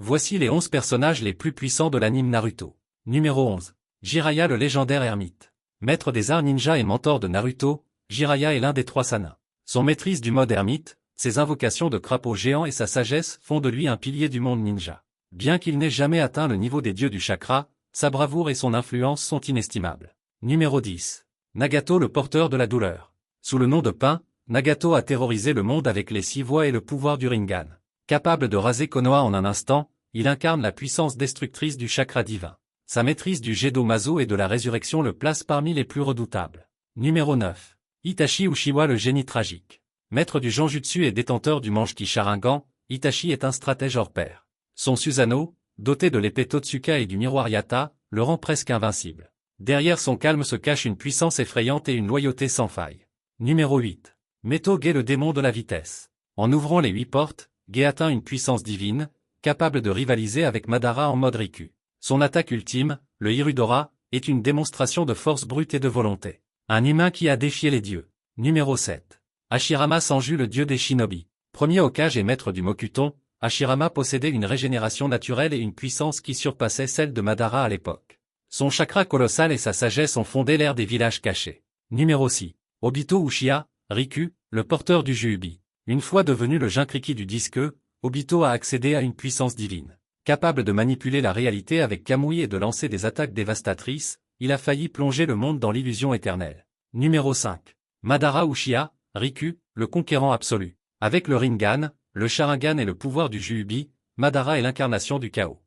Voici les 11 personnages les plus puissants de l'anime Naruto. Numéro 11. Jiraiya le légendaire ermite. Maître des arts ninja et mentor de Naruto, Jiraiya est l'un des 3 Sanin. Son maîtrise du mode ermite, ses invocations de crapauds géants et sa sagesse font de lui un pilier du monde ninja. Bien qu'il n'ait jamais atteint le niveau des dieux du chakra, sa bravoure et son influence sont inestimables. Numéro 10. Nagato le porteur de la douleur. Sous le nom de Pain, Nagato a terrorisé le monde avec les 6 voies et le pouvoir du Rinnegan. Capable de raser Konoha en un instant, il incarne la puissance destructrice du chakra divin. Sa maîtrise du Gedo Mazo et de la résurrection le place parmi les plus redoutables. Numéro 9. Itachi Uchiwa le génie tragique. Maître du Genjutsu et détenteur du Manjiki Sharingan, Itachi est un stratège hors pair. Son Susanoo, doté de l'épée Totsuka et du miroir Yata, le rend presque invincible. Derrière son calme se cache une puissance effrayante et une loyauté sans faille. Numéro 8. Meto Ge le démon de la vitesse. En ouvrant les 8 portes, Ge atteint une puissance divine, capable de rivaliser avec Madara en mode Riku. Son attaque ultime, le Hirudora, est une démonstration de force brute et de volonté. Un humain qui a défié les dieux. Numéro 7. Hashirama Sanju le dieu des shinobi. Premier Hokage et maître du Mokuton, Hashirama possédait une régénération naturelle et une puissance qui surpassait celle de Madara à l'époque. Son chakra colossal et sa sagesse ont fondé l'ère des villages cachés. Numéro 6. Obito Uchiha, Riku, le porteur du Juubi. Une fois devenu le Jinchuriki du disque, Obito a accédé à une puissance divine. Capable de manipuler la réalité avec Kamui et de lancer des attaques dévastatrices, il a failli plonger le monde dans l'illusion éternelle. Numéro 5. Madara Uchiha, Riku, le conquérant absolu. Avec le Rinnegan, le Sharingan et le pouvoir du Juubi, Madara est l'incarnation du chaos.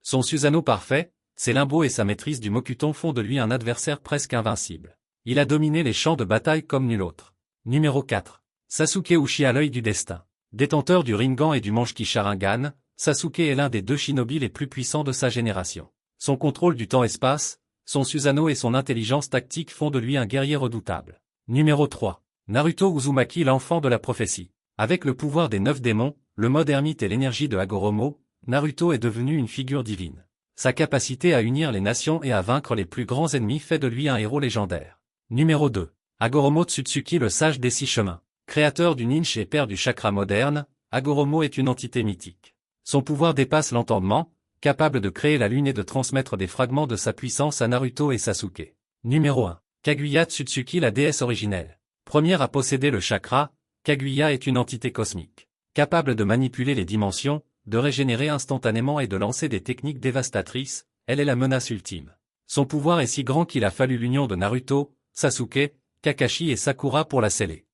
Son Susanoo parfait, ses limbeaux et sa maîtrise du Mokuton font de lui un adversaire presque invincible. Il a dominé les champs de bataille comme nul autre. Numéro 4. Sasuke Uchiha l'œil du destin. Détenteur du Rinnegan et du Manjiki Sharingan, Sasuke est l'un des 2 shinobi les plus puissants de sa génération. Son contrôle du temps-espace, son Susanoo et son intelligence tactique font de lui un guerrier redoutable. Numéro 3. Naruto Uzumaki l'enfant de la prophétie. Avec le pouvoir des 9 démons, le mode ermite et l'énergie de Hagoromo, Naruto est devenu une figure divine. Sa capacité à unir les nations et à vaincre les plus grands ennemis fait de lui un héros légendaire. Numéro 2. Hagoromo Tsutsuki le sage des 6 chemins. Créateur du ninja et père du chakra moderne, Hagoromo est une entité mythique. Son pouvoir dépasse l'entendement, capable de créer la lune et de transmettre des fragments de sa puissance à Naruto et Sasuke. Numéro 1. Kaguya Tsutsuki la déesse originelle. Première à posséder le chakra, Kaguya est une entité cosmique. Capable de manipuler les dimensions, de régénérer instantanément et de lancer des techniques dévastatrices, elle est la menace ultime. Son pouvoir est si grand qu'il a fallu l'union de Naruto, Sasuke, Kakashi et Sakura pour la sceller.